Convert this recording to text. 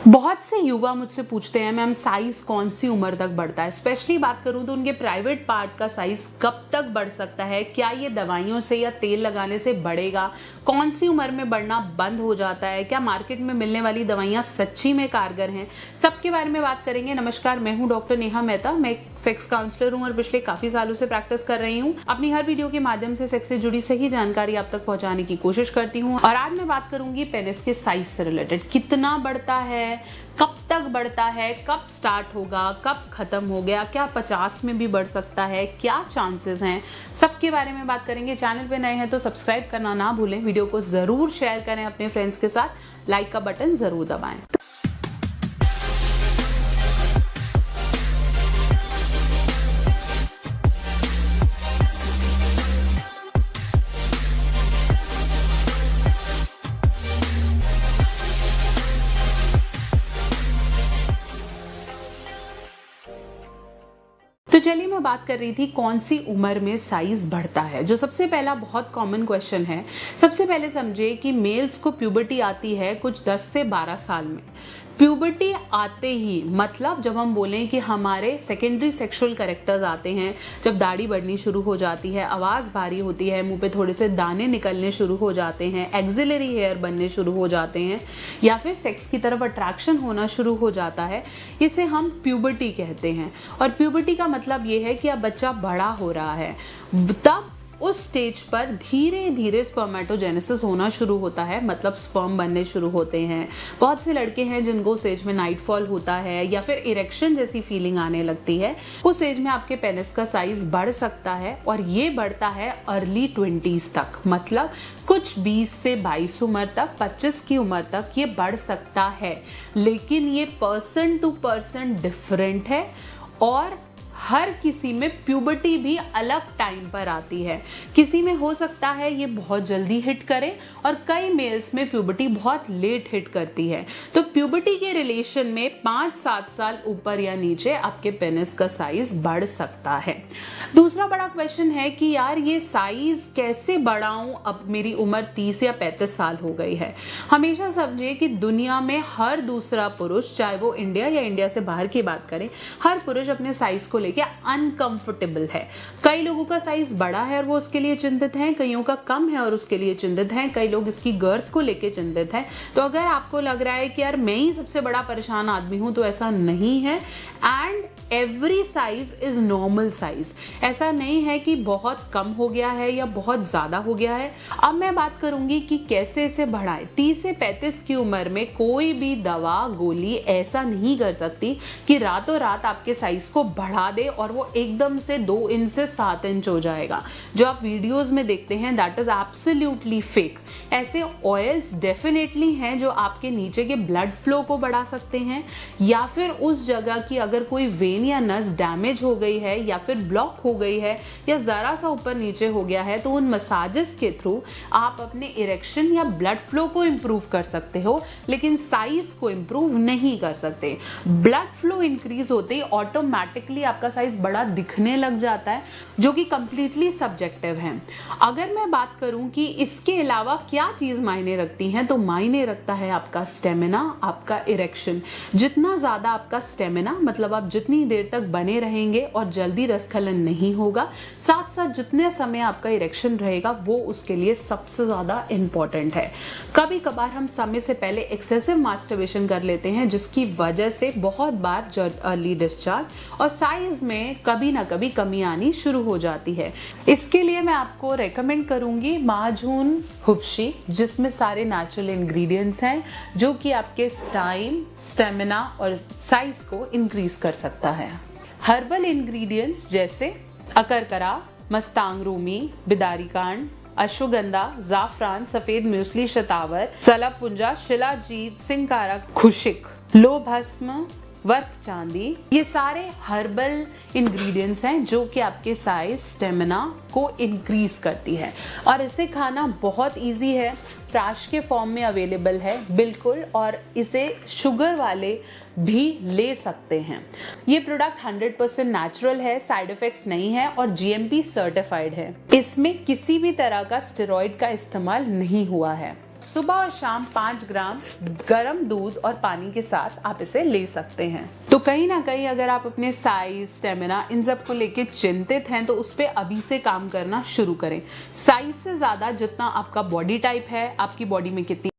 बहुत से युवा मुझसे पूछते हैं मैम साइज कौन सी उम्र तक बढ़ता है। स्पेशली बात करूं तो उनके प्राइवेट पार्ट का साइज कब तक बढ़ सकता है, क्या ये दवाइयों से या तेल लगाने से बढ़ेगा, कौन सी उम्र में बढ़ना बंद हो जाता है, क्या मार्केट में मिलने वाली दवाइयां सच्ची में कारगर हैं, सबके बारे में बात करेंगे। नमस्कार, मैं हूं डॉक्टर नेहा मेहता। मैं एक सेक्स काउंसलर हूं और पिछले काफी सालों से प्रैक्टिस कर रही हूं। अपनी हर वीडियो के माध्यम से सेक्स से जुड़ी सही जानकारी आप तक पहुंचाने की कोशिश करती हूँ। और आज मैं बात करूंगी पेनिस के साइज से रिलेटेड। कितना बढ़ता है, कब तक बढ़ता है, कब स्टार्ट होगा, कब खत्म हो गया, क्या 50 में भी बढ़ सकता है, क्या चांसेस हैं, सबके बारे में बात करेंगे। चैनल पे नए हैं तो सब्सक्राइब करना ना भूलें, वीडियो को जरूर शेयर करें अपने फ्रेंड्स के साथ, लाइक का बटन जरूर दबाएं। तो चलिए, मैं बात कर रही थी कौन सी उम्र में साइज बढ़ता है। जो सबसे पहला बहुत कॉमन क्वेश्चन है, सबसे पहले समझे कि मेल्स को प्यूबर्टी आती है कुछ 10 से 12 साल में। प्यूबर्टी आते ही मतलब जब हम बोलें कि हमारे सेकेंडरी सेक्सुअल कैरेक्टर्स आते हैं, जब दाढ़ी बढ़नी शुरू हो जाती है, आवाज़ भारी होती है, मुंह पे थोड़े से दाने निकलने शुरू हो जाते हैं, एक्सिलरी हेयर बनने शुरू हो जाते हैं, या फिर सेक्स की तरफ अट्रैक्शन होना शुरू हो जाता है, इसे हम प्यूबर्टी कहते हैं। और प्यूबर्टी का मतलब ये है कि अब बच्चा बड़ा हो रहा है। तब उस स्टेज पर धीरे धीरे स्पर्मेटोजेनेसिस होना शुरू होता है, मतलब स्पर्म बनने शुरू होते हैं। बहुत से लड़के हैं जिनको उस एज में नाइटफॉल होता है या फिर इरेक्शन जैसी फीलिंग आने लगती है। उस एज में आपके पेनिस का साइज बढ़ सकता है और ये बढ़ता है अर्ली 20s तक, मतलब कुछ 20 से 22 उम्र तक, 25 की उम्र तक ये बढ़ सकता है। लेकिन ये पर्सन टू पर्सन डिफरेंट है और हर किसी में प्यूबर्टी भी अलग टाइम पर आती है। किसी में हो सकता है ये बहुत जल्दी हिट करे और कई मेल्स में प्यूबर्टी बहुत लेट हिट करती है। तो प्यूबर्टी के रिलेशन में 5-7 साल ऊपर या नीचे आपके पेनिस का साइज बढ़ सकता है। दूसरा बड़ा क्वेश्चन है कि यार ये साइज कैसे बढ़ाऊं, अब मेरी उम्र 30 या 35 साल हो गई है। हमेशा समझिए कि दुनिया में हर दूसरा पुरुष, चाहे वो इंडिया या इंडिया से बाहर की बात करें, हर पुरुष अपने साइज को लेके अनकंफर्टेबल है। कई लोगों का साइज बड़ा है और वो उसके लिए चिंतित हैं, कईयों का कम है और उसके लिए चिंतित हैं, कई लोग इसकी गर्थ को लेके चिंतित हैं। तो अगर आपको लग रहा है कि यार मैं ही सबसे बड़ा परेशान आदमी हूं, तो ऐसा नहीं है। And every size is normal size. ऐसा नहीं है कि बहुत कम हो गया है या बहुत ज्यादा हो गया है। अब मैं बात करूंगी कि कैसे इसे बढ़ाएं। 30 से 35 की उम्र में कोई भी दवा गोली ऐसा नहीं कर सकती कि रातों रात आपके साइज को बढ़ा दे और वो एकदम से 2 इंच से 7 इंच हो जाएगा। जो आप वीडियोस में देखते हैं दैट इज एब्सोल्युटली फेक। ऐसे ऑयल्स डेफिनेटली हैं जो आपके नीचे के ब्लड फ्लो को बढ़ा सकते हैं, या फिर उस जगह की अगर कोई वेन या नस डैमेज हो गई है या फिर ब्लॉक हो गई है या जरा सा ऊपर नीचे हो गया है, तो उन मसाजेस के थ्रू आप अपने इरेक्शन या ब्लड फ्लो को इंप्रूव कर सकते हो, लेकिन साइज को इंप्रूव नहीं कर सकते। ब्लड फ्लो इंक्रीज होते ही ऑटोमेटिकली आपका साइज बड़ा दिखने लग जाता है, जो कि कंप्लीटली सब्जेक्टिव है। अगर मैं बात करूं कि इसके अलावा क्या चीज मायने रखती है, तो मायने रखता है आपका स्टेमिना, आपका इरेक्शन। जितना ज्यादा आपका स्टेमिना, मतलब आप जितनी देर तक बने रहेंगे और जल्दी रसखलन नहीं होगा, साथ साथ जितने समय आपका इरेक्शन रहेगा, वो उसके लिए सबसे ज्यादा इंपॉर्टेंट है। कभी कभार हम समय से पहले एक्सेसिव मास्टरबेशन कर लेते हैं, जिसकी वजह से बहुत बार अर्ली डिस्चार्ज और साइज में कभी ना कभी कमी आनी शुरू हो जाती है। इसके लिए मैं आपको रेकमेंड करूंगी माजून हुब्शी, जिसमें सारे नेचुरल इंग्रेडिएंट्स हैं, जो कि आपके टाइम, स्टेमिना और साइज को इंक्रीज कर सकता है। हर्बल इंग्रेडिएंट्स जैसे अकरकरा, मस्तांग रूमी, बिदारी कांड, अश्वगंधा, जाफरान, सफेद म्यूसली, शतावर, सलापुंजा, शिलाजीत, सिंकारा, खुशिक, लो भस्म, वर्क चांदी, ये सारे हर्बल इंग्रेडिएंट्स हैं जो कि आपके साइज, स्टेमिना को इंक्रीज करती है। और इसे खाना बहुत इजी है, ट्रैश के फॉर्म में अवेलेबल है बिल्कुल, और इसे शुगर वाले भी ले सकते हैं। ये प्रोडक्ट 100% नेचुरल है, साइड इफेक्ट्स नहीं है और GMP सर्टिफाइड है। इसमें किसी भी तरह का स्टेरॉइड का इस्तेमाल नहीं हुआ है। सुबह और शाम 5 ग्राम गर्म दूध और पानी के साथ आप इसे ले सकते हैं। तो कहीं ना कहीं अगर आप अपने साइज, स्टेमिना इन सब को लेके चिंतित हैं तो उस पर अभी से काम करना शुरू करें। साइज से ज्यादा जितना आपका बॉडी टाइप है, आपकी बॉडी में कितनी